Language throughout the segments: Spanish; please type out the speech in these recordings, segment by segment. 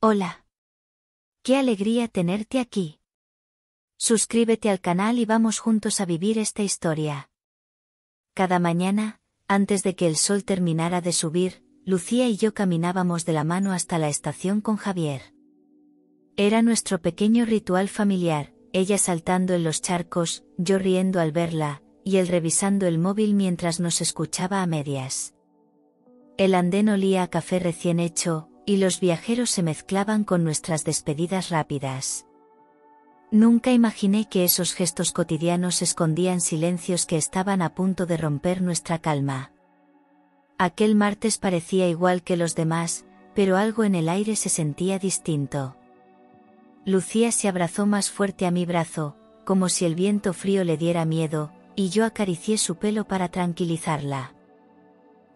Hola. Qué alegría tenerte aquí. Suscríbete al canal y vamos juntos a vivir esta historia. Cada mañana, antes de que el sol terminara de subir, Lucía y yo caminábamos de la mano hasta la estación con Javier. Era nuestro pequeño ritual familiar, ella saltando en los charcos, yo riendo al verla, y él revisando el móvil mientras nos escuchaba a medias. El andén olía a café recién hecho, y los viajeros se mezclaban con nuestras despedidas rápidas. Nunca imaginé que esos gestos cotidianos escondían silencios que estaban a punto de romper nuestra calma. Aquel martes parecía igual que los demás, pero algo en el aire se sentía distinto. Lucía se abrazó más fuerte a mi brazo, como si el viento frío le diera miedo, y yo acaricié su pelo para tranquilizarla.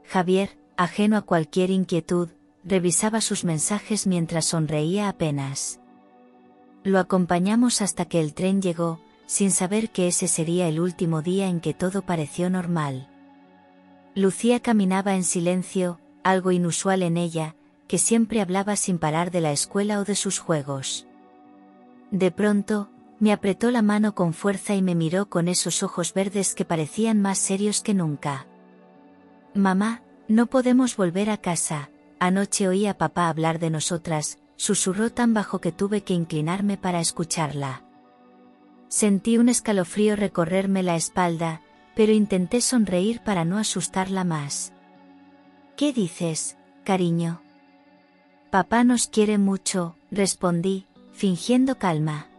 Javier, ajeno a cualquier inquietud, revisaba sus mensajes mientras sonreía apenas. Lo acompañamos hasta que el tren llegó, sin saber que ese sería el último día en que todo pareció normal. Lucía caminaba en silencio, algo inusual en ella, que siempre hablaba sin parar de la escuela o de sus juegos. De pronto, me apretó la mano con fuerza y me miró con esos ojos verdes que parecían más serios que nunca. «Mamá, no podemos volver a casa. Anoche oí a papá hablar de nosotras», susurró tan bajo que tuve que inclinarme para escucharla. Sentí un escalofrío recorrerme la espalda, pero intenté sonreír para no asustarla más. «¿Qué dices, cariño?» «Papá nos quiere mucho», respondí, fingiendo calma.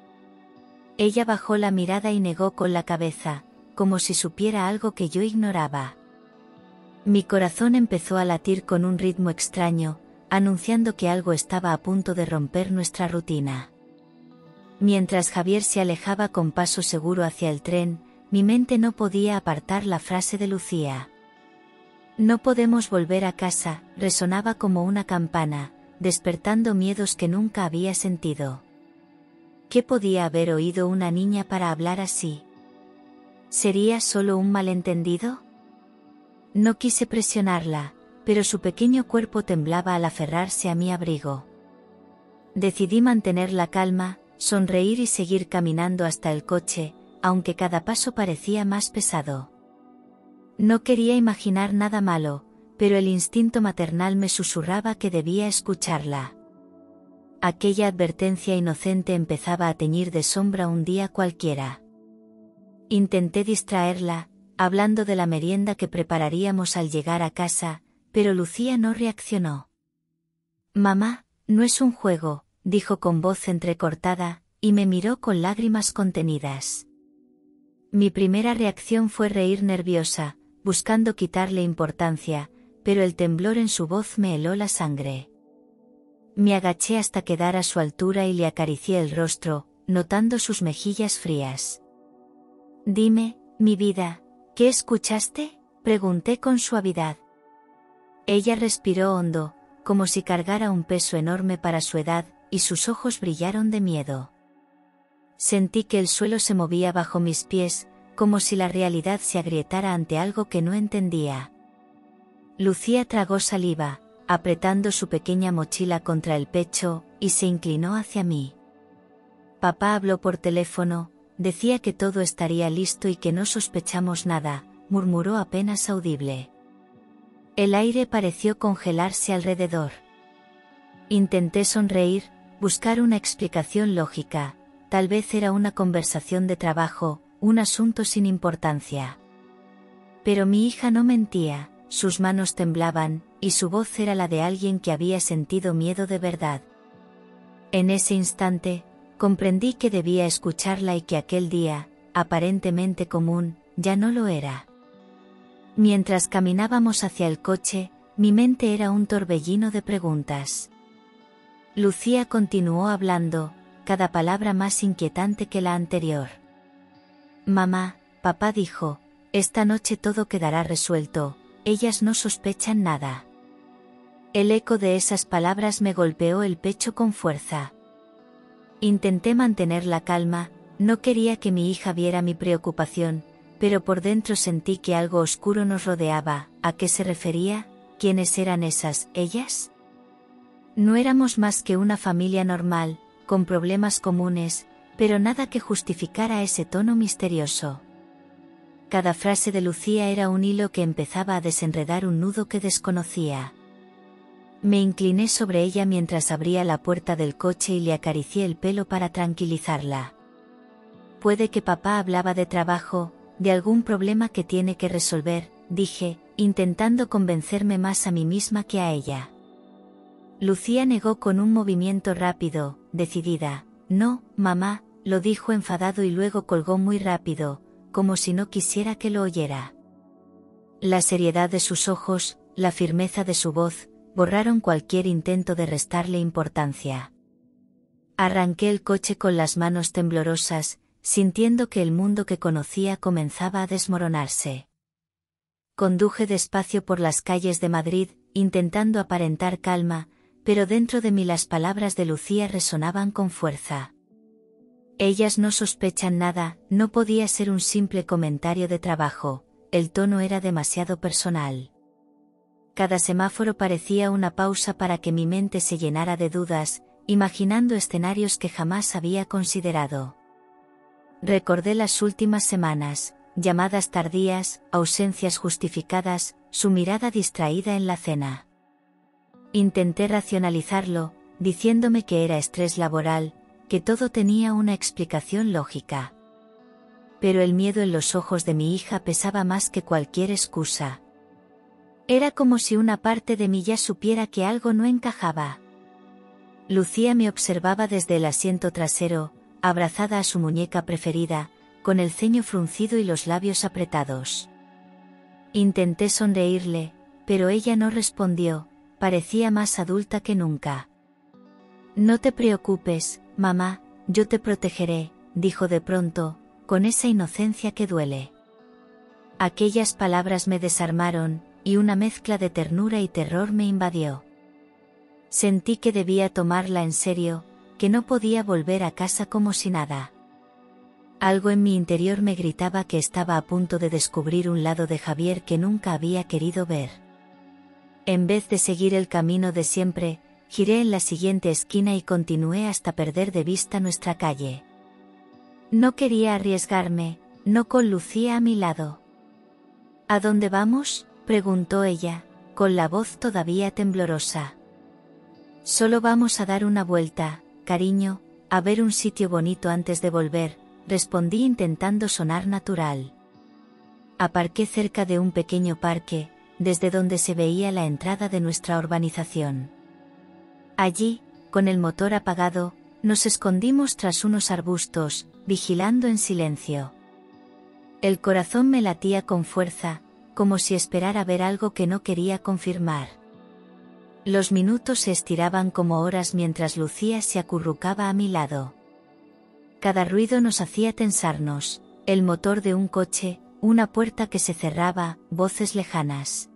Ella bajó la mirada y negó con la cabeza, como si supiera algo que yo ignoraba. Mi corazón empezó a latir con un ritmo extraño, anunciando que algo estaba a punto de romper nuestra rutina. Mientras Javier se alejaba con paso seguro hacia el tren, mi mente no podía apartar la frase de Lucía. «No podemos volver a casa», resonaba como una campana, despertando miedos que nunca había sentido. ¿Qué podía haber oído una niña para hablar así? ¿Sería solo un malentendido? No quise presionarla, pero su pequeño cuerpo temblaba al aferrarse a mi abrigo. Decidí mantener la calma, sonreír y seguir caminando hasta el coche, aunque cada paso parecía más pesado. No quería imaginar nada malo, pero el instinto maternal me susurraba que debía escucharla. Aquella advertencia inocente empezaba a teñir de sombra un día cualquiera. Intenté distraerla, hablando de la merienda que prepararíamos al llegar a casa, pero Lucía no reaccionó. «Mamá, no es un juego», dijo con voz entrecortada, y me miró con lágrimas contenidas. Mi primera reacción fue reír nerviosa, buscando quitarle importancia, pero el temblor en su voz me heló la sangre. Me agaché hasta quedar a su altura y le acaricié el rostro, notando sus mejillas frías. «Dime, mi vida, ¿qué escuchaste?», pregunté con suavidad. Ella respiró hondo, como si cargara un peso enorme para su edad, y sus ojos brillaron de miedo. Sentí que el suelo se movía bajo mis pies, como si la realidad se agrietara ante algo que no entendía. Lucía tragó saliva, apretando su pequeña mochila contra el pecho, y se inclinó hacia mí. «Papá habló por teléfono, decía que todo estaría listo y que no sospechamos nada», murmuró apenas audible. El aire pareció congelarse alrededor. Intenté sonreír, buscar una explicación lógica, tal vez era una conversación de trabajo, un asunto sin importancia. Pero mi hija no mentía, sus manos temblaban, y su voz era la de alguien que había sentido miedo de verdad. En ese instante, comprendí que debía escucharla y que aquel día, aparentemente común, ya no lo era. Mientras caminábamos hacia el coche, mi mente era un torbellino de preguntas. Lucía continuó hablando, cada palabra más inquietante que la anterior. «Mamá, papá dijo, esta noche todo quedará resuelto, ellas no sospechan nada». El eco de esas palabras me golpeó el pecho con fuerza. Intenté mantener la calma, no quería que mi hija viera mi preocupación, pero por dentro sentí que algo oscuro nos rodeaba. ¿A qué se refería? ¿Quiénes eran esas ellas? No éramos más que una familia normal, con problemas comunes, pero nada que justificara ese tono misterioso. Cada frase de Lucía era un hilo que empezaba a desenredar un nudo que desconocía. Me incliné sobre ella mientras abría la puerta del coche y le acaricié el pelo para tranquilizarla. Puede que papá hablaba de trabajo, de algún problema que tiene que resolver, dije, intentando convencerme más a mí misma que a ella. Lucía negó con un movimiento rápido, decidida. No, mamá, lo dijo enfadado y luego colgó muy rápido, como si no quisiera que lo oyera. La seriedad de sus ojos, la firmeza de su voz, borraron cualquier intento de restarle importancia. Arranqué el coche con las manos temblorosas, sintiendo que el mundo que conocía comenzaba a desmoronarse. Conduje despacio por las calles de Madrid, intentando aparentar calma, pero dentro de mí las palabras de Lucía resonaban con fuerza. Ellas no sospechan nada, no podía ser un simple comentario de trabajo, el tono era demasiado personal. Cada semáforo parecía una pausa para que mi mente se llenara de dudas, imaginando escenarios que jamás había considerado. Recordé las últimas semanas, llamadas tardías, ausencias justificadas, su mirada distraída en la cena. Intenté racionalizarlo, diciéndome que era estrés laboral, que todo tenía una explicación lógica. Pero el miedo en los ojos de mi hija pesaba más que cualquier excusa. Era como si una parte de mí ya supiera que algo no encajaba. Lucía me observaba desde el asiento trasero, abrazada a su muñeca preferida, con el ceño fruncido y los labios apretados. Intenté sonreírle, pero ella no respondió, parecía más adulta que nunca. No te preocupes, mamá, yo te protegeré, dijo de pronto, con esa inocencia que duele. Aquellas palabras me desarmaron, y una mezcla de ternura y terror me invadió. Sentí que debía tomarla en serio, que no podía volver a casa como si nada. Algo en mi interior me gritaba que estaba a punto de descubrir un lado de Javier que nunca había querido ver. En vez de seguir el camino de siempre, giré en la siguiente esquina y continué hasta perder de vista nuestra calle. No quería arriesgarme, no con Lucía a mi lado. ¿A dónde vamos?, preguntó ella, con la voz todavía temblorosa. Solo vamos a dar una vuelta, cariño, a ver un sitio bonito antes de volver, respondí intentando sonar natural. Aparqué cerca de un pequeño parque, desde donde se veía la entrada de nuestra urbanización. Allí, con el motor apagado, nos escondimos tras unos arbustos, vigilando en silencio. El corazón me latía con fuerza, como si esperara ver algo que no quería confirmar. Los minutos se estiraban como horas mientras Lucía se acurrucaba a mi lado. Cada ruido nos hacía tensarnos, el motor de un coche, una puerta que se cerraba, voces lejanas.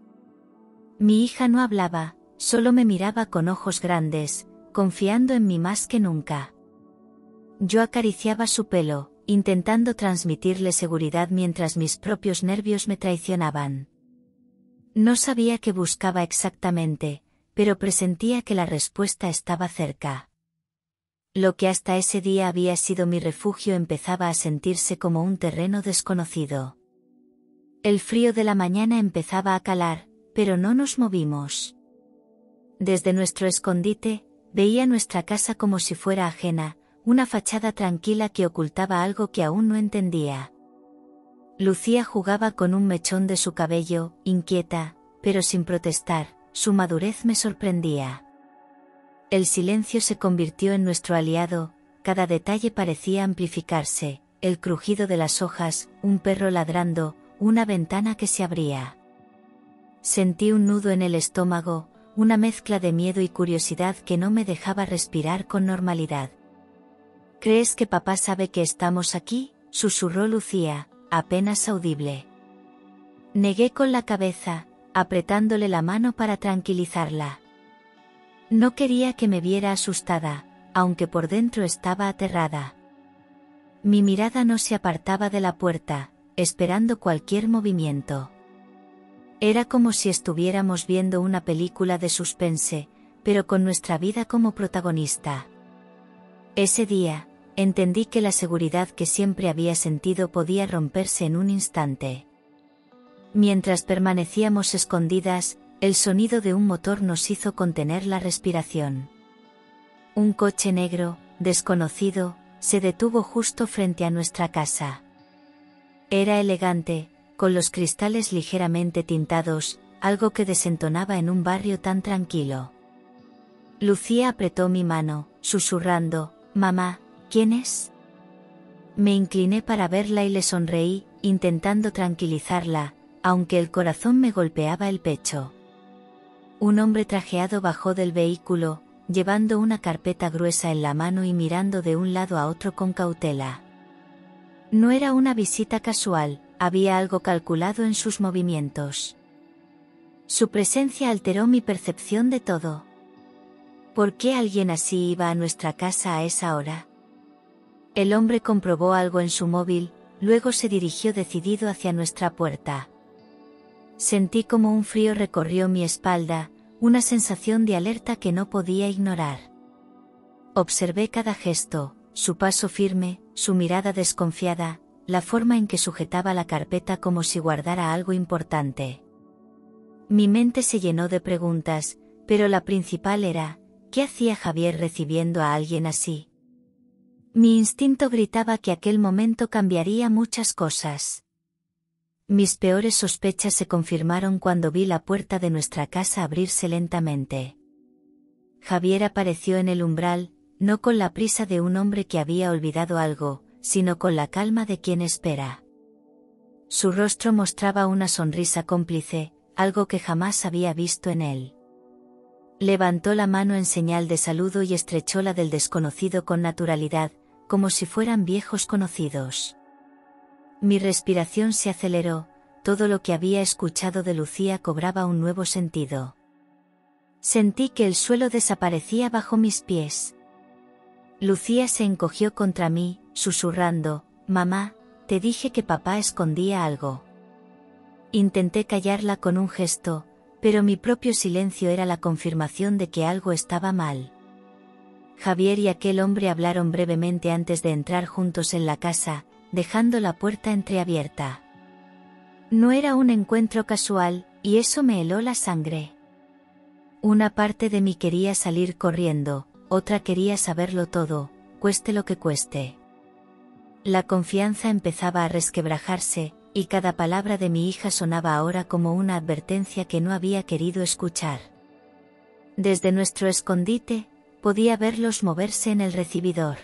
Mi hija no hablaba, solo me miraba con ojos grandes, confiando en mí más que nunca. Yo acariciaba su pelo, intentando transmitirle seguridad mientras mis propios nervios me traicionaban. No sabía qué buscaba exactamente, pero presentía que la respuesta estaba cerca. Lo que hasta ese día había sido mi refugio empezaba a sentirse como un terreno desconocido. El frío de la mañana empezaba a calar, pero no nos movimos. Desde nuestro escondite, veía nuestra casa como si fuera ajena, una fachada tranquila que ocultaba algo que aún no entendía. Lucía jugaba con un mechón de su cabello, inquieta, pero sin protestar, su madurez me sorprendía. El silencio se convirtió en nuestro aliado, cada detalle parecía amplificarse, el crujido de las hojas, un perro ladrando, una ventana que se abría. Sentí un nudo en el estómago, una mezcla de miedo y curiosidad que no me dejaba respirar con normalidad. ¿Crees que papá sabe que estamos aquí?, susurró Lucía, apenas audible. Negué con la cabeza, apretándole la mano para tranquilizarla. No quería que me viera asustada, aunque por dentro estaba aterrada. Mi mirada no se apartaba de la puerta, esperando cualquier movimiento. Era como si estuviéramos viendo una película de suspense, pero con nuestra vida como protagonista. Ese día, entendí que la seguridad que siempre había sentido podía romperse en un instante. Mientras permanecíamos escondidas, el sonido de un motor nos hizo contener la respiración. Un coche negro, desconocido, se detuvo justo frente a nuestra casa. Era elegante, con los cristales ligeramente tintados, algo que desentonaba en un barrio tan tranquilo. Lucía apretó mi mano, susurrando, «Mamá, ¿quién es?». Me incliné para verla y le sonreí, intentando tranquilizarla, aunque el corazón me golpeaba el pecho. Un hombre trajeado bajó del vehículo, llevando una carpeta gruesa en la mano y mirando de un lado a otro con cautela. No era una visita casual, había algo calculado en sus movimientos. Su presencia alteró mi percepción de todo. ¿Por qué alguien así iba a nuestra casa a esa hora? El hombre comprobó algo en su móvil, luego se dirigió decidido hacia nuestra puerta. Sentí como un frío recorrió mi espalda, una sensación de alerta que no podía ignorar. Observé cada gesto, su paso firme, su mirada desconfiada, la forma en que sujetaba la carpeta como si guardara algo importante. Mi mente se llenó de preguntas, pero la principal era, ¿qué hacía Javier recibiendo a alguien así? Mi instinto gritaba que aquel momento cambiaría muchas cosas. Mis peores sospechas se confirmaron cuando vi la puerta de nuestra casa abrirse lentamente. Javier apareció en el umbral, no con la prisa de un hombre que había olvidado algo, sino con la calma de quien espera. Su rostro mostraba una sonrisa cómplice, algo que jamás había visto en él. Levantó la mano en señal de saludo y estrechó la del desconocido con naturalidad, como si fueran viejos conocidos. Mi respiración se aceleró, todo lo que había escuchado de Lucía cobraba un nuevo sentido. Sentí que el suelo desaparecía bajo mis pies. Lucía se encogió contra mí, susurrando, «Mamá, te dije que papá escondía algo». Intenté callarla con un gesto, pero mi propio silencio era la confirmación de que algo estaba mal. Javier y aquel hombre hablaron brevemente antes de entrar juntos en la casa, dejando la puerta entreabierta. No era un encuentro casual, y eso me heló la sangre. Una parte de mí quería salir corriendo, otra quería saberlo todo, cueste lo que cueste. La confianza empezaba a resquebrajarse, y cada palabra de mi hija sonaba ahora como una advertencia que no había querido escuchar. Desde nuestro escondite, podía verlos moverse en el recibidor.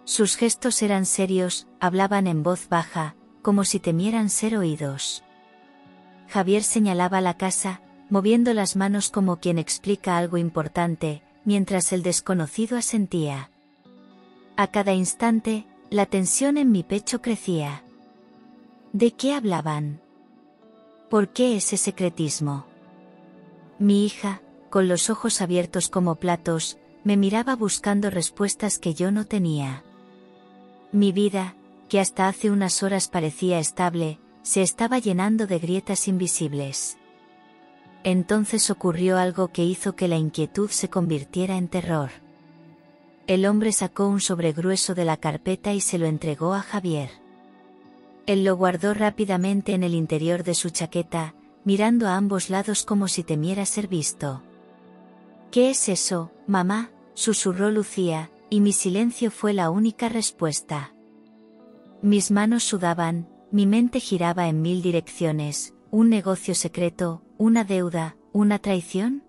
Sus gestos eran serios, hablaban en voz baja, como si temieran ser oídos. Javier señalaba la casa, moviendo las manos como quien explica algo importante, mientras el desconocido asentía. A cada instante, la tensión en mi pecho crecía. ¿De qué hablaban? ¿Por qué ese secretismo? Mi hija, con los ojos abiertos como platos, me miraba buscando respuestas que yo no tenía. Mi vida, que hasta hace unas horas parecía estable, se estaba llenando de grietas invisibles. Entonces ocurrió algo que hizo que la inquietud se convirtiera en terror. El hombre sacó un sobre grueso de la carpeta y se lo entregó a Javier. Él lo guardó rápidamente en el interior de su chaqueta, mirando a ambos lados como si temiera ser visto. «¿Qué es eso, mamá?», susurró Lucía, y mi silencio fue la única respuesta. Mis manos sudaban, mi mente giraba en mil direcciones, un negocio secreto, una deuda, una traición.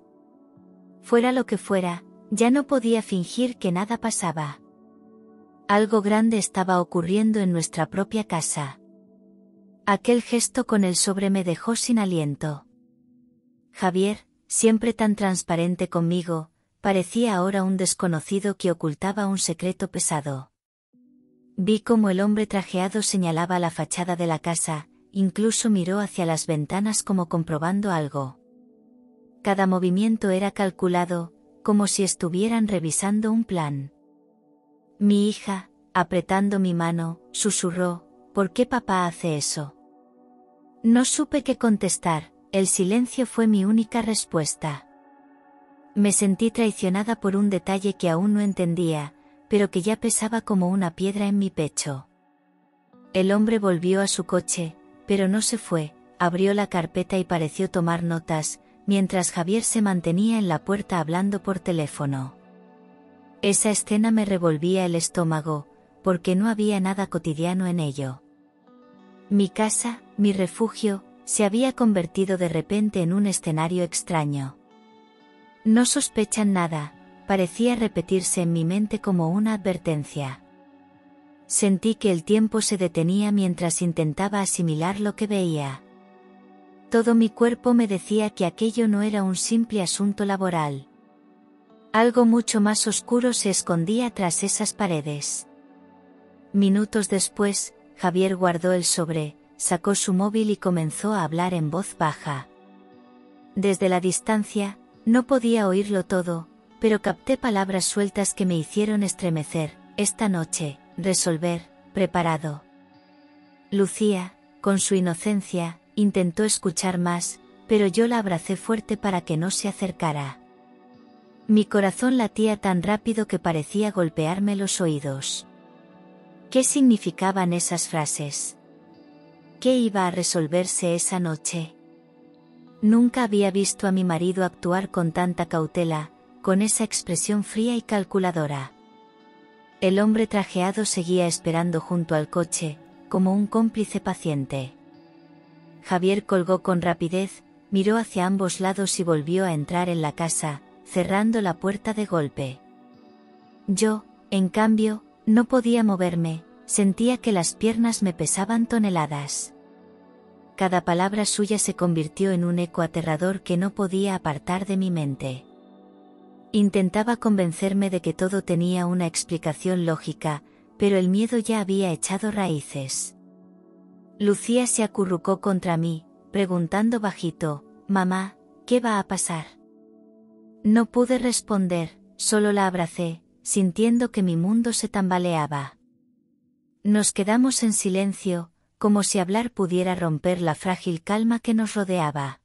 Fuera lo que fuera, ya no podía fingir que nada pasaba. Algo grande estaba ocurriendo en nuestra propia casa. Aquel gesto con el sobre me dejó sin aliento. Javier, siempre tan transparente conmigo, parecía ahora un desconocido que ocultaba un secreto pesado. Vi cómo el hombre trajeado señalaba la fachada de la casa, incluso miró hacia las ventanas como comprobando algo. Cada movimiento era calculado, como si estuvieran revisando un plan. Mi hija, apretando mi mano, susurró, «¿Por qué papá hace eso?». No supe qué contestar, el silencio fue mi única respuesta. Me sentí traicionada por un detalle que aún no entendía, pero que ya pesaba como una piedra en mi pecho. El hombre volvió a su coche, pero no se fue, abrió la carpeta y pareció tomar notas, mientras Javier se mantenía en la puerta hablando por teléfono. Esa escena me revolvía el estómago, porque no había nada cotidiano en ello. Mi casa, mi refugio, se había convertido de repente en un escenario extraño. No sospechan nada, parecía repetirse en mi mente como una advertencia. Sentí que el tiempo se detenía mientras intentaba asimilar lo que veía. Todo mi cuerpo me decía que aquello no era un simple asunto laboral. Algo mucho más oscuro se escondía tras esas paredes. Minutos después, Javier guardó el sobre, sacó su móvil y comenzó a hablar en voz baja. Desde la distancia, no podía oírlo todo, pero capté palabras sueltas que me hicieron estremecer. Esta noche, resolver, preparado. Lucía, con su inocencia, intentó escuchar más, pero yo la abracé fuerte para que no se acercara. Mi corazón latía tan rápido que parecía golpearme los oídos. ¿Qué significaban esas frases? ¿Qué iba a resolverse esa noche? Nunca había visto a mi marido actuar con tanta cautela, con esa expresión fría y calculadora. El hombre trajeado seguía esperando junto al coche, como un cómplice paciente. Javier colgó con rapidez, miró hacia ambos lados y volvió a entrar en la casa, cerrando la puerta de golpe. Yo, en cambio, no podía moverme, sentía que las piernas me pesaban toneladas. Cada palabra suya se convirtió en un eco aterrador que no podía apartar de mi mente. Intentaba convencerme de que todo tenía una explicación lógica, pero el miedo ya había echado raíces. Lucía se acurrucó contra mí, preguntando bajito: «Mamá, ¿qué va a pasar?». No pude responder, solo la abracé, sintiendo que mi mundo se tambaleaba. Nos quedamos en silencio, como si hablar pudiera romper la frágil calma que nos rodeaba.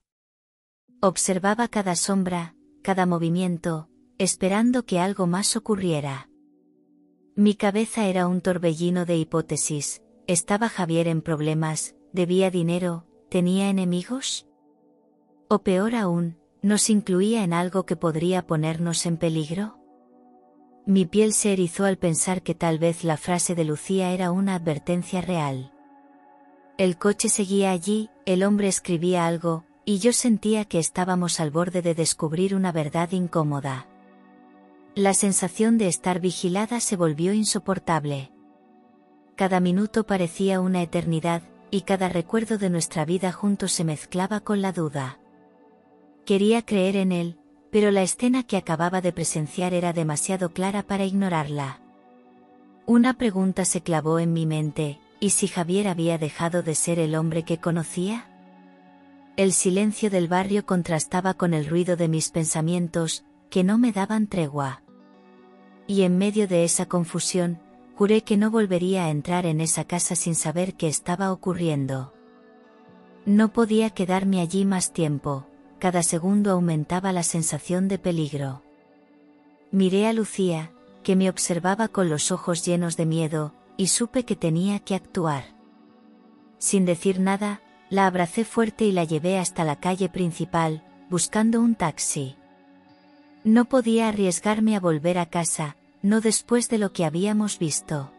Observaba cada sombra, cada movimiento, esperando que algo más ocurriera. Mi cabeza era un torbellino de hipótesis. ¿Estaba Javier en problemas? ¿Debía dinero? ¿Tenía enemigos? O peor aún, ¿nos incluía en algo que podría ponernos en peligro? Mi piel se erizó al pensar que tal vez la frase de Lucía era una advertencia real. El coche seguía allí, el hombre escribía algo, y yo sentía que estábamos al borde de descubrir una verdad incómoda. La sensación de estar vigilada se volvió insoportable. Cada minuto parecía una eternidad, y cada recuerdo de nuestra vida juntos se mezclaba con la duda. Quería creer en él, pero la escena que acababa de presenciar era demasiado clara para ignorarla. Una pregunta se clavó en mi mente: ¿y si Javier había dejado de ser el hombre que conocía? El silencio del barrio contrastaba con el ruido de mis pensamientos, que no me daban tregua. Y en medio de esa confusión, juré que no volvería a entrar en esa casa sin saber qué estaba ocurriendo. No podía quedarme allí más tiempo, cada segundo aumentaba la sensación de peligro. Miré a Lucía, que me observaba con los ojos llenos de miedo, y supe que tenía que actuar. Sin decir nada, la abracé fuerte y la llevé hasta la calle principal, buscando un taxi. No podía arriesgarme a volver a casa, no después de lo que habíamos visto.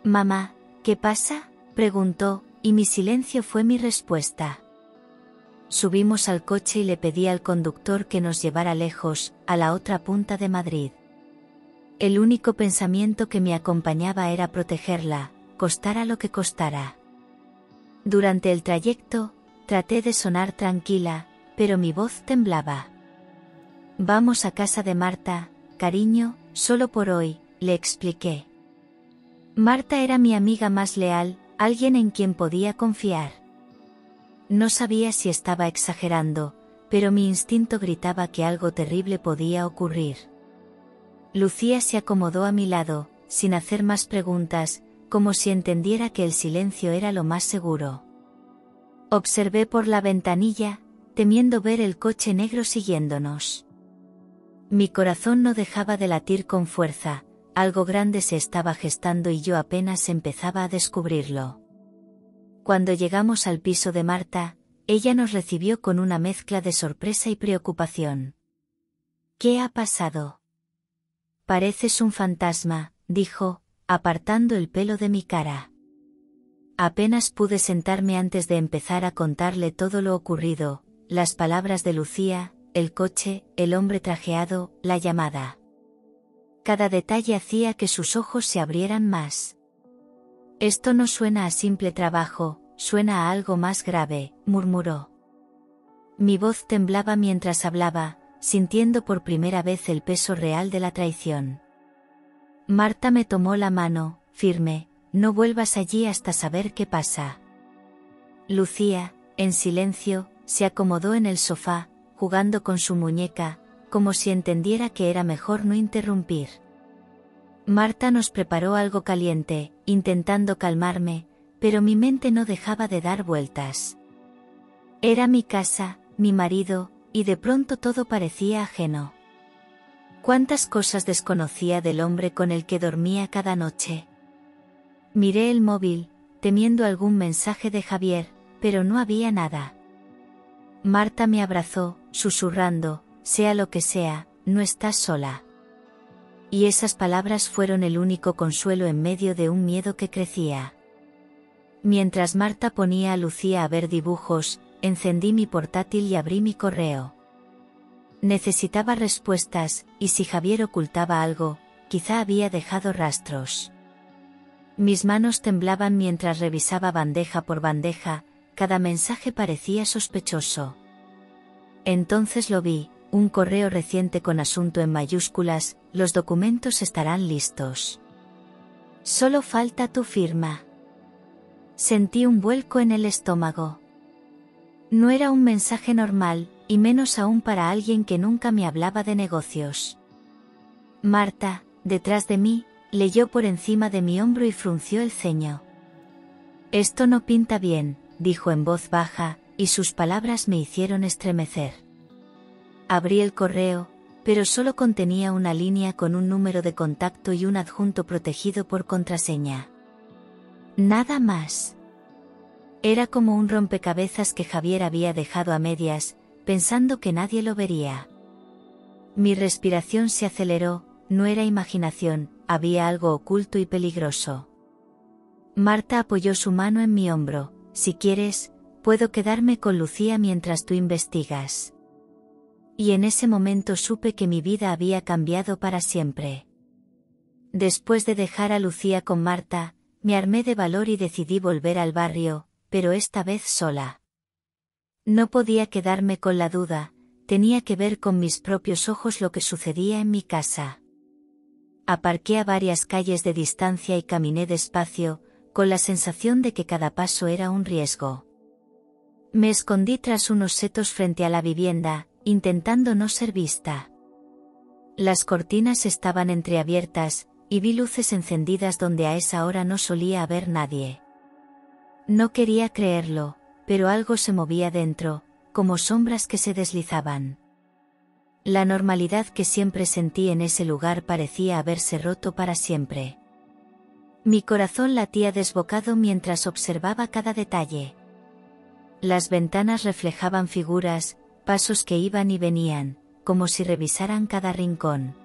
«Mamá, ¿qué pasa?», preguntó, y mi silencio fue mi respuesta. Subimos al coche y le pedí al conductor que nos llevara lejos, a la otra punta de Madrid. El único pensamiento que me acompañaba era protegerla, costara lo que costara. Durante el trayecto, traté de sonar tranquila, pero mi voz temblaba. «Vamos a casa de Marta, cariño, solo por hoy», le expliqué. Marta era mi amiga más leal, alguien en quien podía confiar. No sabía si estaba exagerando, pero mi instinto gritaba que algo terrible podía ocurrir. Lucía se acomodó a mi lado, sin hacer más preguntas, como si entendiera que el silencio era lo más seguro. Observé por la ventanilla, temiendo ver el coche negro siguiéndonos. Mi corazón no dejaba de latir con fuerza, algo grande se estaba gestando y yo apenas empezaba a descubrirlo. Cuando llegamos al piso de Marta, ella nos recibió con una mezcla de sorpresa y preocupación. ¿Qué ha pasado? Pareces un fantasma, dijo, apartando el pelo de mi cara. Apenas pude sentarme antes de empezar a contarle todo lo ocurrido, las palabras de Lucía, el coche, el hombre trajeado, la llamada. Cada detalle hacía que sus ojos se abrieran más. Esto no suena a simple trabajo, suena a algo más grave, murmuró. Mi voz temblaba mientras hablaba, sintiendo por primera vez el peso real de la traición. Marta me tomó la mano, firme, no vuelvas allí hasta saber qué pasa. Lucía, en silencio, se acomodó en el sofá, jugando con su muñeca, como si entendiera que era mejor no interrumpir. Marta nos preparó algo caliente, intentando calmarme, pero mi mente no dejaba de dar vueltas. Era mi casa, mi marido, y de pronto todo parecía ajeno. ¿Cuántas cosas desconocía del hombre con el que dormía cada noche? Miré el móvil, temiendo algún mensaje de Javier, pero no había nada. Marta me abrazó, susurrando, sea lo que sea, no estás sola. Y esas palabras fueron el único consuelo en medio de un miedo que crecía. Mientras Marta ponía a Lucía a ver dibujos, encendí mi portátil y abrí mi correo. Necesitaba respuestas, y si Javier ocultaba algo, quizá había dejado rastros. Mis manos temblaban mientras revisaba bandeja por bandeja, cada mensaje parecía sospechoso. Entonces lo vi, un correo reciente con asunto en mayúsculas, los documentos estarán listos. Solo falta tu firma. Sentí un vuelco en el estómago. No era un mensaje normal, y menos aún para alguien que nunca me hablaba de negocios. Marta, detrás de mí, leyó por encima de mi hombro y frunció el ceño. Esto no pinta bien, dijo en voz baja, y sus palabras me hicieron estremecer. Abrí el correo, pero solo contenía una línea con un número de contacto y un adjunto protegido por contraseña. Nada más. Era como un rompecabezas que Javier había dejado a medias, pensando que nadie lo vería. Mi respiración se aceleró, no era imaginación, había algo oculto y peligroso. Marta apoyó su mano en mi hombro, si quieres, puedo quedarme con Lucía mientras tú investigas. Y en ese momento supe que mi vida había cambiado para siempre. Después de dejar a Lucía con Marta, me armé de valor y decidí volver al barrio, pero esta vez sola. No podía quedarme con la duda, tenía que ver con mis propios ojos lo que sucedía en mi casa. Aparqué a varias calles de distancia y caminé despacio, con la sensación de que cada paso era un riesgo. Me escondí tras unos setos frente a la vivienda, intentando no ser vista. Las cortinas estaban entreabiertas, y vi luces encendidas donde a esa hora no solía haber nadie. No quería creerlo, pero algo se movía dentro, como sombras que se deslizaban. La normalidad que siempre sentí en ese lugar parecía haberse roto para siempre. Mi corazón latía desbocado mientras observaba cada detalle. Las ventanas reflejaban figuras, pasos que iban y venían, como si revisaran cada rincón.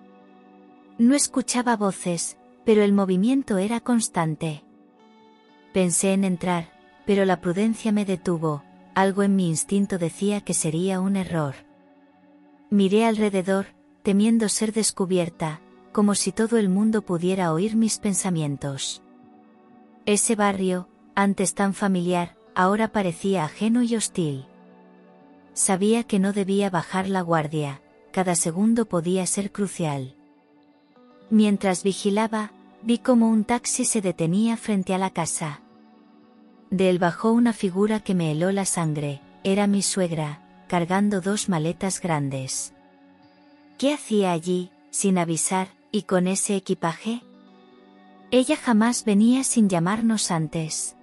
No escuchaba voces, pero el movimiento era constante. Pensé en entrar, pero la prudencia me detuvo, algo en mi instinto decía que sería un error. Miré alrededor, temiendo ser descubierta, como si todo el mundo pudiera oír mis pensamientos. Ese barrio, antes tan familiar, ahora parecía ajeno y hostil. Sabía que no debía bajar la guardia, cada segundo podía ser crucial. Mientras vigilaba, vi cómo un taxi se detenía frente a la casa. De él bajó una figura que me heló la sangre, era mi suegra, cargando 2 maletas grandes. ¿Qué hacía allí, sin avisar, y con ese equipaje? Ella jamás venía sin llamarnos antes.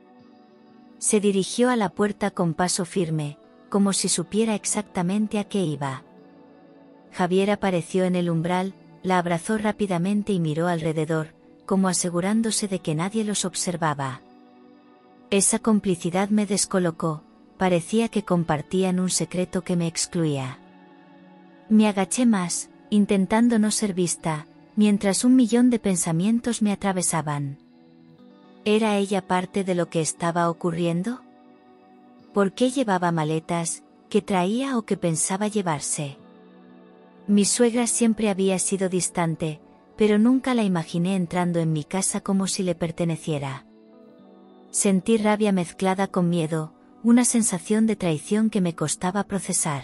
Se dirigió a la puerta con paso firme, como si supiera exactamente a qué iba. Javier apareció en el umbral, la abrazó rápidamente y miró alrededor, como asegurándose de que nadie los observaba. Esa complicidad me descolocó, parecía que compartían un secreto que me excluía. Me agaché más, intentando no ser vista, mientras 1.000.000 de pensamientos me atravesaban. ¿Era ella parte de lo que estaba ocurriendo? ¿Por qué llevaba maletas, que traía o que pensaba llevarse? Mi suegra siempre había sido distante, pero nunca la imaginé entrando en mi casa como si le perteneciera. Sentí rabia mezclada con miedo, una sensación de traición que me costaba procesar.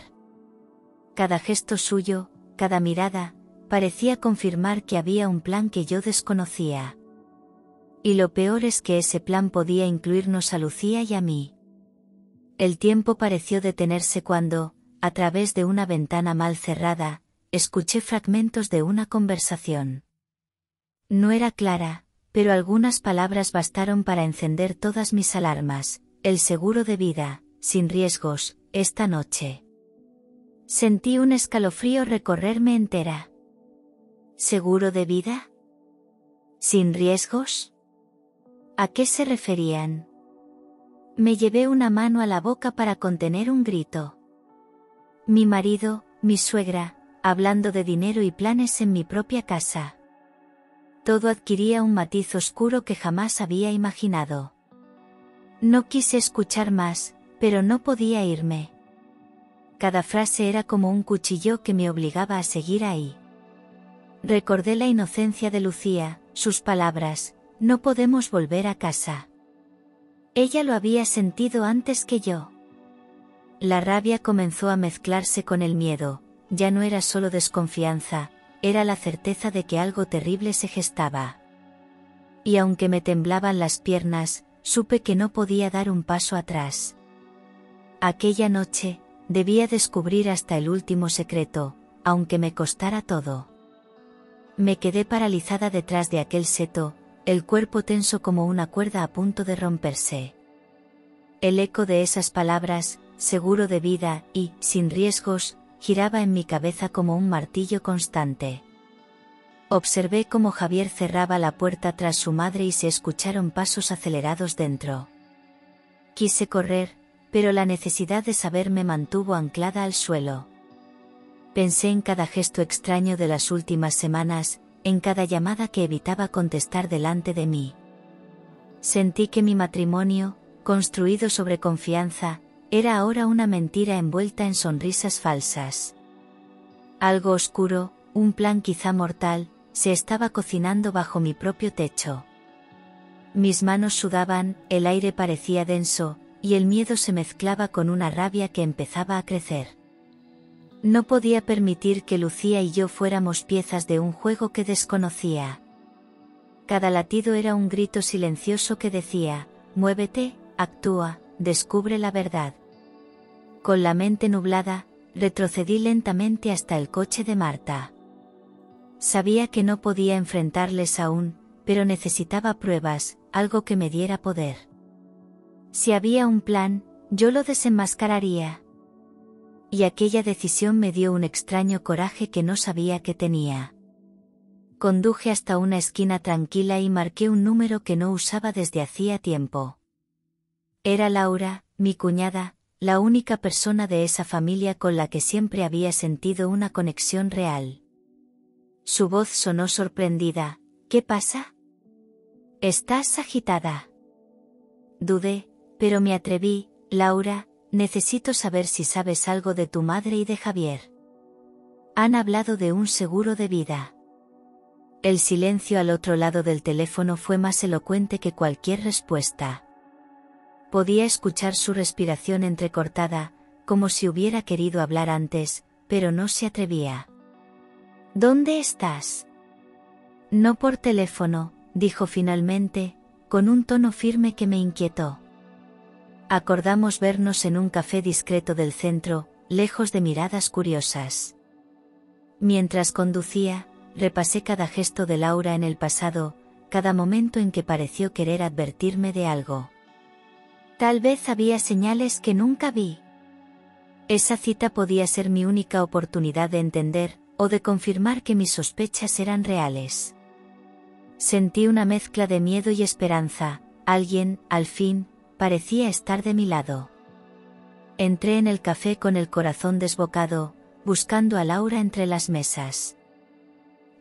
Cada gesto suyo, cada mirada, parecía confirmar que había un plan que yo desconocía. Y lo peor es que ese plan podía incluirnos a Lucía y a mí. El tiempo pareció detenerse cuando, a través de una ventana mal cerrada, escuché fragmentos de una conversación. No era clara, pero algunas palabras bastaron para encender todas mis alarmas. El seguro de vida, sin riesgos, esta noche. Sentí un escalofrío recorrerme entera. ¿Seguro de vida? ¿Sin riesgos? ¿A qué se referían? Me llevé una mano a la boca para contener un grito. Mi marido, mi suegra, hablando de dinero y planes en mi propia casa. Todo adquiría un matiz oscuro que jamás había imaginado. No quise escuchar más, pero no podía irme. Cada frase era como un cuchillo que me obligaba a seguir ahí. Recordé la inocencia de Lucía, sus palabras, no podemos volver a casa. Ella lo había sentido antes que yo. La rabia comenzó a mezclarse con el miedo, ya no era solo desconfianza, era la certeza de que algo terrible se gestaba. Y aunque me temblaban las piernas, supe que no podía dar un paso atrás. Aquella noche, debía descubrir hasta el último secreto, aunque me costara todo. Me quedé paralizada detrás de aquel seto, el cuerpo tenso como una cuerda a punto de romperse. El eco de esas palabras, seguro de vida y, sin riesgos, giraba en mi cabeza como un martillo constante. Observé cómo Javier cerraba la puerta tras su madre y se escucharon pasos acelerados dentro. Quise correr, pero la necesidad de saber me mantuvo anclada al suelo. Pensé en cada gesto extraño de las últimas semanas, en cada llamada que evitaba contestar delante de mí. Sentí que mi matrimonio, construido sobre confianza, era ahora una mentira envuelta en sonrisas falsas. Algo oscuro, un plan quizá mortal, se estaba cocinando bajo mi propio techo. Mis manos sudaban, el aire parecía denso, y el miedo se mezclaba con una rabia que empezaba a crecer. No podía permitir que Lucía y yo fuéramos piezas de un juego que desconocía. Cada latido era un grito silencioso que decía, muévete, actúa, descubre la verdad. Con la mente nublada, retrocedí lentamente hasta el coche de Marta. Sabía que no podía enfrentarles aún, pero necesitaba pruebas, algo que me diera poder. Si había un plan, yo lo desenmascararía. Y aquella decisión me dio un extraño coraje que no sabía que tenía. Conduje hasta una esquina tranquila y marqué un número que no usaba desde hacía tiempo. Era Laura, mi cuñada, la única persona de esa familia con la que siempre había sentido una conexión real. Su voz sonó sorprendida. ¿Qué pasa? ¿Estás agitada? Dudé, pero me atreví. Laura, necesito saber si sabes algo de tu madre y de Javier. Han hablado de un seguro de vida. El silencio al otro lado del teléfono fue más elocuente que cualquier respuesta. Podía escuchar su respiración entrecortada, como si hubiera querido hablar antes, pero no se atrevía. ¿Dónde estás? No por teléfono, dijo finalmente, con un tono firme que me inquietó. Acordamos vernos en un café discreto del centro, lejos de miradas curiosas. Mientras conducía, repasé cada gesto de Laura en el pasado, cada momento en que pareció querer advertirme de algo. Tal vez había señales que nunca vi. Esa cita podía ser mi única oportunidad de entender, o de confirmar que mis sospechas eran reales. Sentí una mezcla de miedo y esperanza. Alguien, al fin, parecía estar de mi lado. Entré en el café con el corazón desbocado, buscando a Laura entre las mesas.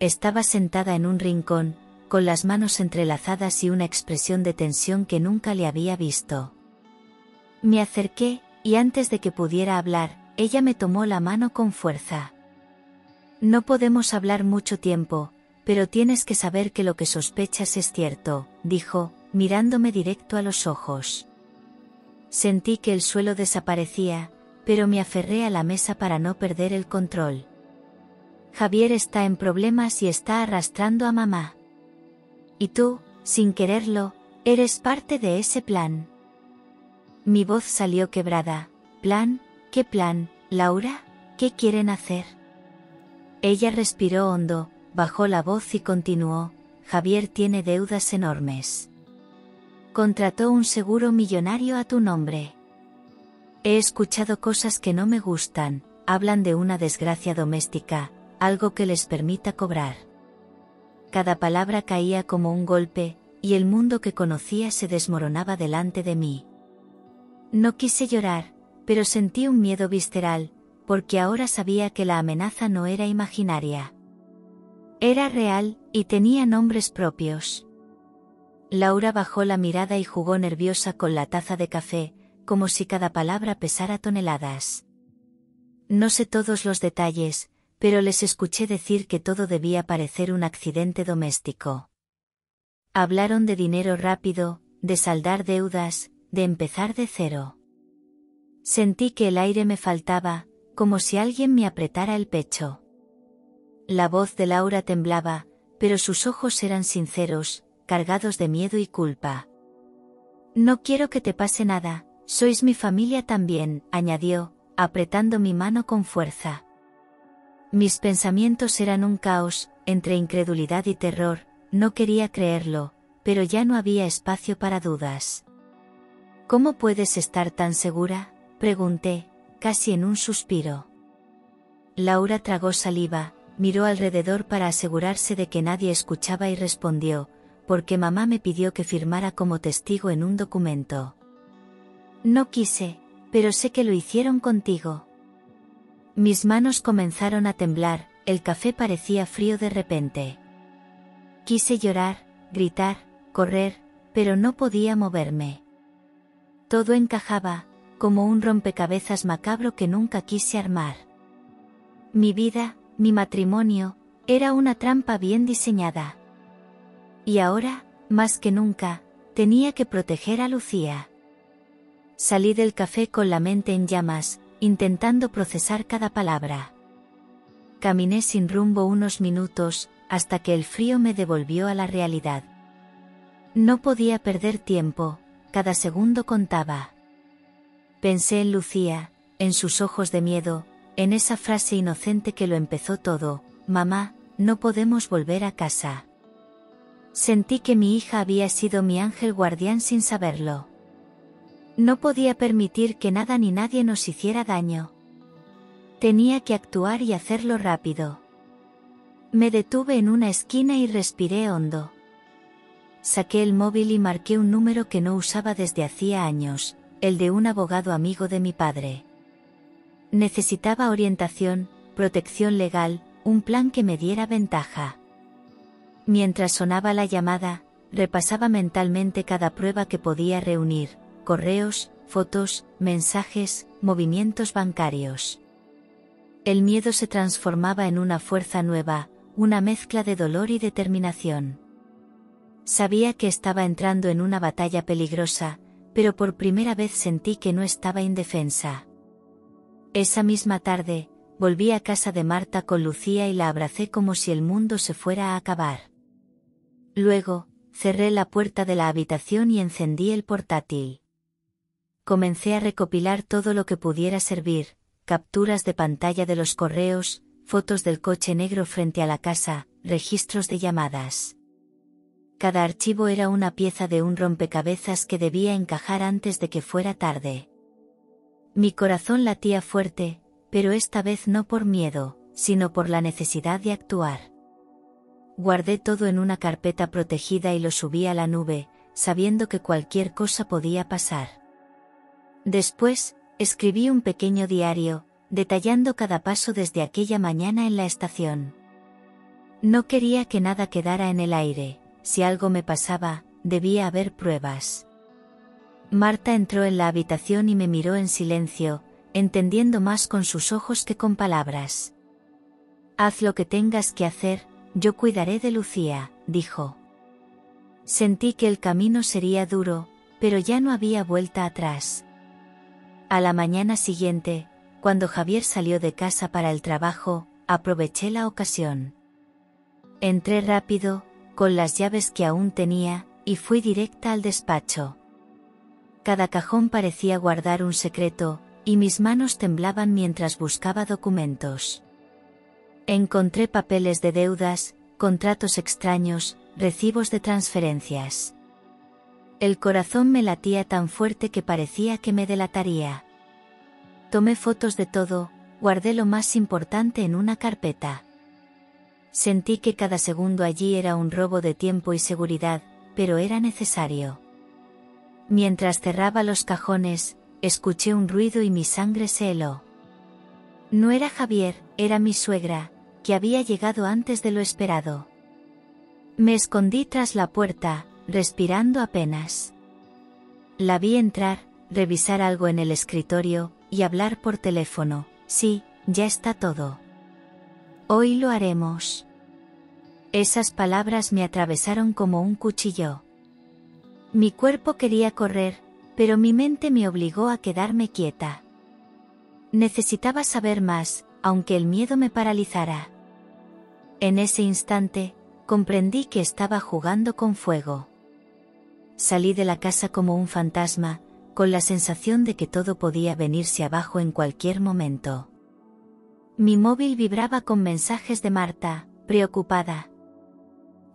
Estaba sentada en un rincón, con las manos entrelazadas y una expresión de tensión que nunca le había visto. Me acerqué, y antes de que pudiera hablar, ella me tomó la mano con fuerza. No podemos hablar mucho tiempo, pero tienes que saber que lo que sospechas es cierto, dijo, mirándome directo a los ojos. Sentí que el suelo desaparecía, pero me aferré a la mesa para no perder el control. Javier está en problemas y está arrastrando a mamá. Y tú, sin quererlo, eres parte de ese plan. Mi voz salió quebrada. ¿Plan? ¿Qué plan, Laura? ¿Qué quieren hacer? Ella respiró hondo, bajó la voz y continuó, Javier tiene deudas enormes. Contrató un seguro millonario a tu nombre. He escuchado cosas que no me gustan, hablan de una desgracia doméstica, algo que les permita cobrar. Cada palabra caía como un golpe, y el mundo que conocía se desmoronaba delante de mí. No quise llorar, pero sentí un miedo visceral, porque ahora sabía que la amenaza no era imaginaria. Era real, y tenía nombres propios. Laura bajó la mirada y jugó nerviosa con la taza de café, como si cada palabra pesara toneladas. No sé todos los detalles, pero les escuché decir que todo debía parecer un accidente doméstico. Hablaron de dinero rápido, de saldar deudas, de empezar de cero. Sentí que el aire me faltaba, como si alguien me apretara el pecho. La voz de Laura temblaba, pero sus ojos eran sinceros, cargados de miedo y culpa. No quiero que te pase nada, sois mi familia también, añadió, apretando mi mano con fuerza. Mis pensamientos eran un caos, entre incredulidad y terror, no quería creerlo, pero ya no había espacio para dudas. ¿Cómo puedes estar tan segura?, pregunté, casi en un suspiro. Laura tragó saliva, miró alrededor para asegurarse de que nadie escuchaba y respondió, porque mamá me pidió que firmara como testigo en un documento. No quise, pero sé que lo hicieron contigo. Mis manos comenzaron a temblar, el café parecía frío de repente. Quise llorar, gritar, correr, pero no podía moverme. Todo encajaba, como un rompecabezas macabro que nunca quise armar. Mi vida, mi matrimonio, era una trampa bien diseñada. Y ahora, más que nunca, tenía que proteger a Lucía. Salí del café con la mente en llamas, intentando procesar cada palabra. Caminé sin rumbo unos minutos, hasta que el frío me devolvió a la realidad. No podía perder tiempo, cada segundo contaba. Pensé en Lucía, en sus ojos de miedo, en esa frase inocente que lo empezó todo, mamá, no podemos volver a casa. Sentí que mi hija había sido mi ángel guardián sin saberlo. No podía permitir que nada ni nadie nos hiciera daño. Tenía que actuar y hacerlo rápido. Me detuve en una esquina y respiré hondo. Saqué el móvil y marqué un número que no usaba desde hacía años, el de un abogado amigo de mi padre. Necesitaba orientación, protección legal, un plan que me diera ventaja. Mientras sonaba la llamada, repasaba mentalmente cada prueba que podía reunir, correos, fotos, mensajes, movimientos bancarios. El miedo se transformaba en una fuerza nueva, una mezcla de dolor y determinación. Sabía que estaba entrando en una batalla peligrosa, pero por primera vez sentí que no estaba indefensa. Esa misma tarde, volví a casa de Marta con Lucía y la abracé como si el mundo se fuera a acabar. Luego, cerré la puerta de la habitación y encendí el portátil. Comencé a recopilar todo lo que pudiera servir, capturas de pantalla de los correos, fotos del coche negro frente a la casa, registros de llamadas. Cada archivo era una pieza de un rompecabezas que debía encajar antes de que fuera tarde. Mi corazón latía fuerte, pero esta vez no por miedo, sino por la necesidad de actuar. Guardé todo en una carpeta protegida y lo subí a la nube, sabiendo que cualquier cosa podía pasar. Después, escribí un pequeño diario, detallando cada paso desde aquella mañana en la estación. No quería que nada quedara en el aire. Si algo me pasaba, debía haber pruebas. Marta entró en la habitación y me miró en silencio, entendiendo más con sus ojos que con palabras. «Haz lo que tengas que hacer, yo cuidaré de Lucía», dijo. Sentí que el camino sería duro, pero ya no había vuelta atrás. A la mañana siguiente, cuando Javier salió de casa para el trabajo, aproveché la ocasión. Entré rápido, con las llaves que aún tenía, y fui directa al despacho. Cada cajón parecía guardar un secreto, y mis manos temblaban mientras buscaba documentos. Encontré papeles de deudas, contratos extraños, recibos de transferencias. El corazón me latía tan fuerte que parecía que me delataría. Tomé fotos de todo, guardé lo más importante en una carpeta. Sentí que cada segundo allí era un robo de tiempo y seguridad, pero era necesario. Mientras cerraba los cajones, escuché un ruido y mi sangre se heló. No era Javier, era mi suegra, que había llegado antes de lo esperado. Me escondí tras la puerta, respirando apenas. La vi entrar, revisar algo en el escritorio, y hablar por teléfono. «Sí, ya está todo. Hoy lo haremos». Esas palabras me atravesaron como un cuchillo. Mi cuerpo quería correr, pero mi mente me obligó a quedarme quieta. Necesitaba saber más, aunque el miedo me paralizara. En ese instante, comprendí que estaba jugando con fuego. Salí de la casa como un fantasma, con la sensación de que todo podía venirse abajo en cualquier momento. Mi móvil vibraba con mensajes de Marta, preocupada.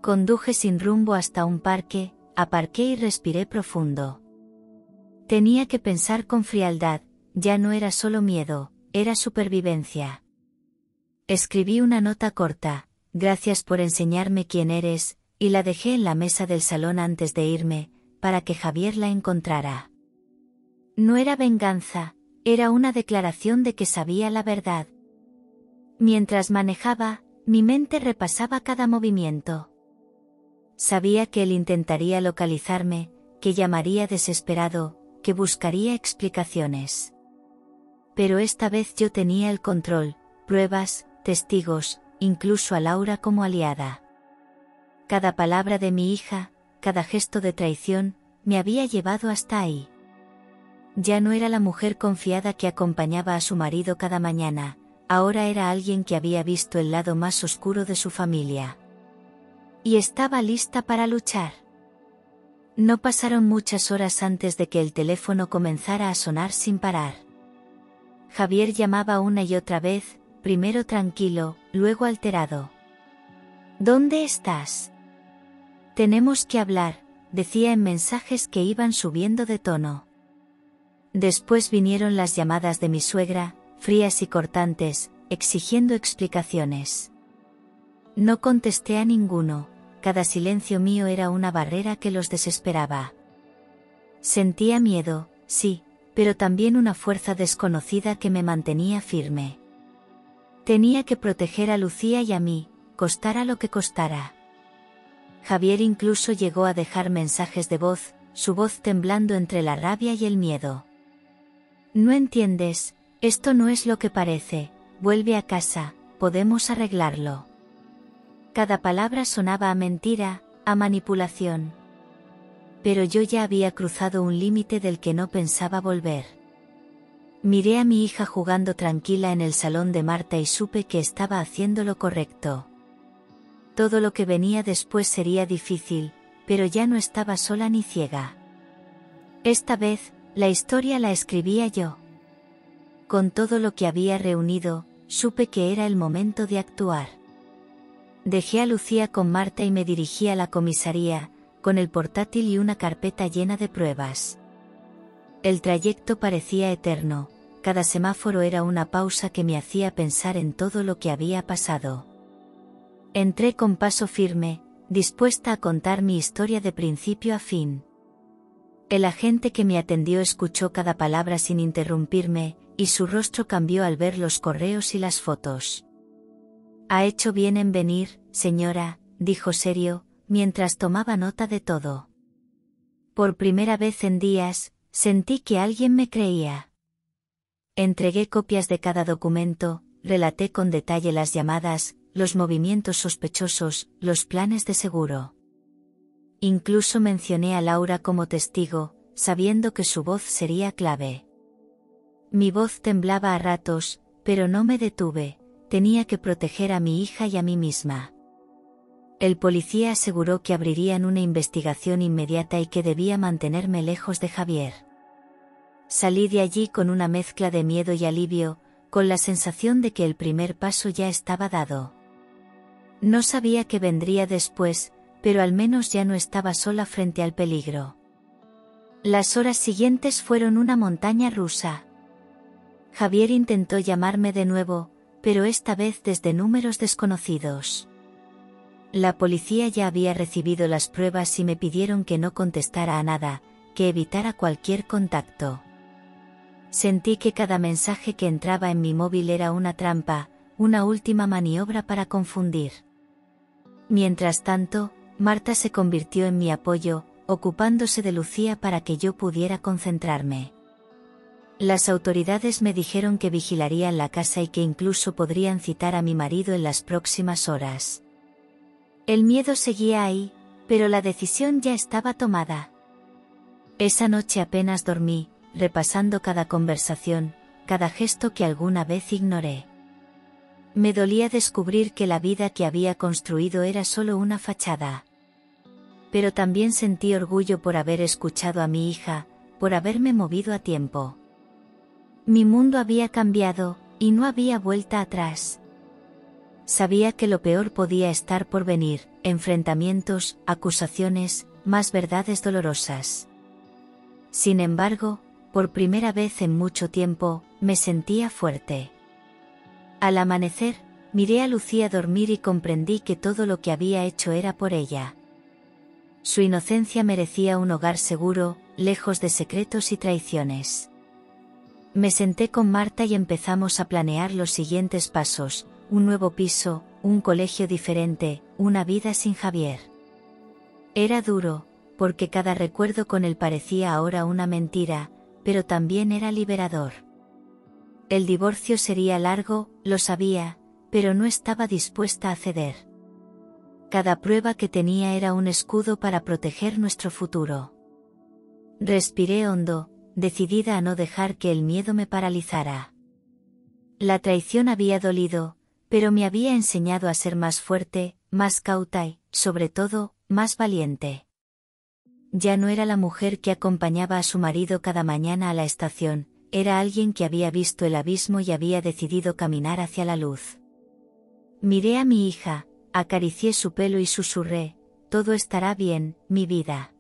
Conduje sin rumbo hasta un parque, aparqué y respiré profundo. Tenía que pensar con frialdad, ya no era solo miedo, era supervivencia. Escribí una nota corta: «Gracias por enseñarme quién eres», y la dejé en la mesa del salón antes de irme, para que Javier la encontrara. No era venganza, era una declaración de que sabía la verdad. Mientras manejaba, mi mente repasaba cada movimiento. Sabía que él intentaría localizarme, que llamaría desesperado, que buscaría explicaciones. Pero esta vez yo tenía el control, pruebas, testigos, incluso a Laura como aliada. Cada palabra de mi hija, cada gesto de traición, me había llevado hasta ahí. Ya no era la mujer confiada que acompañaba a su marido cada mañana, ahora era alguien que había visto el lado más oscuro de su familia. Y estaba lista para luchar. No pasaron muchas horas antes de que el teléfono comenzara a sonar sin parar. Javier llamaba una y otra vez, primero tranquilo, luego alterado. «¿Dónde estás? Tenemos que hablar», decía en mensajes que iban subiendo de tono. Después vinieron las llamadas de mi suegra, frías y cortantes, exigiendo explicaciones. No contesté a ninguno, cada silencio mío era una barrera que los desesperaba. Sentía miedo, sí, pero también una fuerza desconocida que me mantenía firme. Tenía que proteger a Lucía y a mí, costara lo que costara. Javier incluso llegó a dejar mensajes de voz, su voz temblando entre la rabia y el miedo. «No entiendes, esto no es lo que parece, vuelve a casa, podemos arreglarlo». Cada palabra sonaba a mentira, a manipulación. Pero yo ya había cruzado un límite del que no pensaba volver. Miré a mi hija jugando tranquila en el salón de Marta y supe que estaba haciendo lo correcto. Todo lo que venía después sería difícil, pero ya no estaba sola ni ciega. Esta vez, la historia la escribía yo. Con todo lo que había reunido, supe que era el momento de actuar. Dejé a Lucía con Marta y me dirigí a la comisaría, con el portátil y una carpeta llena de pruebas. El trayecto parecía eterno, cada semáforo era una pausa que me hacía pensar en todo lo que había pasado. Entré con paso firme, dispuesta a contar mi historia de principio a fin. El agente que me atendió escuchó cada palabra sin interrumpirme, y su rostro cambió al ver los correos y las fotos. «Ha hecho bien en venir, señora», dijo serio, mientras tomaba nota de todo. Por primera vez en días, sentí que alguien me creía. Entregué copias de cada documento, relaté con detalle las llamadas, los movimientos sospechosos, los planes de seguro. Incluso mencioné a Laura como testigo, sabiendo que su voz sería clave. Mi voz temblaba a ratos, pero no me detuve, tenía que proteger a mi hija y a mí misma. El policía aseguró que abrirían una investigación inmediata y que debía mantenerme lejos de Javier. Salí de allí con una mezcla de miedo y alivio, con la sensación de que el primer paso ya estaba dado. No sabía qué vendría después, pero al menos ya no estaba sola frente al peligro. Las horas siguientes fueron una montaña rusa. Javier intentó llamarme de nuevo, pero esta vez desde números desconocidos. La policía ya había recibido las pruebas y me pidieron que no contestara a nada, que evitara cualquier contacto. Sentí que cada mensaje que entraba en mi móvil era una trampa, una última maniobra para confundir. Mientras tanto, Marta se convirtió en mi apoyo, ocupándose de Lucía para que yo pudiera concentrarme. Las autoridades me dijeron que vigilarían la casa y que incluso podrían citar a mi marido en las próximas horas. El miedo seguía ahí, pero la decisión ya estaba tomada. Esa noche apenas dormí, repasando cada conversación, cada gesto que alguna vez ignoré. Me dolía descubrir que la vida que había construido era solo una fachada. Pero también sentí orgullo por haber escuchado a mi hija, por haberme movido a tiempo. Mi mundo había cambiado, y no había vuelta atrás. Sabía que lo peor podía estar por venir, enfrentamientos, acusaciones, más verdades dolorosas. Sin embargo, por primera vez en mucho tiempo, me sentía fuerte. Al amanecer, miré a Lucía dormir y comprendí que todo lo que había hecho era por ella. Su inocencia merecía un hogar seguro, lejos de secretos y traiciones. Me senté con Marta y empezamos a planear los siguientes pasos: un nuevo piso, un colegio diferente, una vida sin Javier. Era duro, porque cada recuerdo con él parecía ahora una mentira, pero también era liberador. El divorcio sería largo, lo sabía, pero no estaba dispuesta a ceder. Cada prueba que tenía era un escudo para proteger nuestro futuro. Respiré hondo, decidida a no dejar que el miedo me paralizara. La traición había dolido, pero me había enseñado a ser más fuerte, más cauta y, sobre todo, más valiente. Ya no era la mujer que acompañaba a su marido cada mañana a la estación, era alguien que había visto el abismo y había decidido caminar hacia la luz. Miré a mi hija, acaricié su pelo y susurré: «Todo estará bien, mi vida».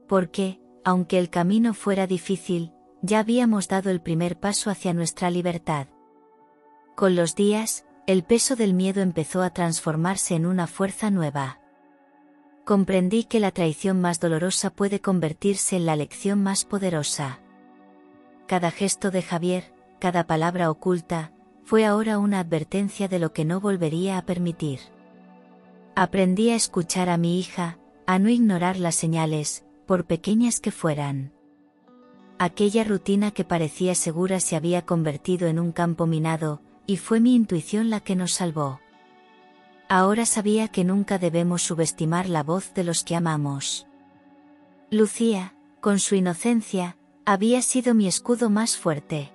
Porque, aunque el camino fuera difícil, ya habíamos dado el primer paso hacia nuestra libertad. Con los días, el peso del miedo empezó a transformarse en una fuerza nueva. Comprendí que la traición más dolorosa puede convertirse en la lección más poderosa. Cada gesto de Javier, cada palabra oculta, fue ahora una advertencia de lo que no volvería a permitir. Aprendí a escuchar a mi hija, a no ignorar las señales, por pequeñas que fueran. Aquella rutina que parecía segura se había convertido en un campo minado, y fue mi intuición la que nos salvó. Ahora sabía que nunca debemos subestimar la voz de los que amamos. Lucía, con su inocencia, había sido mi escudo más fuerte.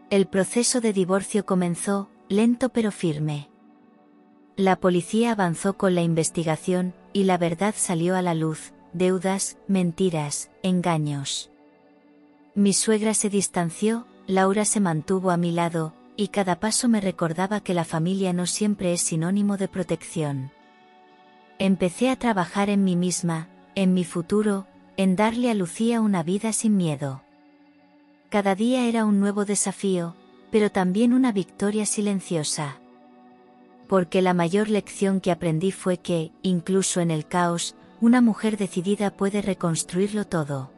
El proceso de divorcio comenzó, lento pero firme. La policía avanzó con la investigación, y la verdad salió a la luz: deudas, mentiras, engaños. Mi suegra se distanció, Laura se mantuvo a mi lado, y cada paso me recordaba que la familia no siempre es sinónimo de protección. Empecé a trabajar en mí misma, en mi futuro, en darle a Lucía una vida sin miedo. Cada día era un nuevo desafío, pero también una victoria silenciosa. Porque la mayor lección que aprendí fue que, incluso en el caos, una mujer decidida puede reconstruirlo todo.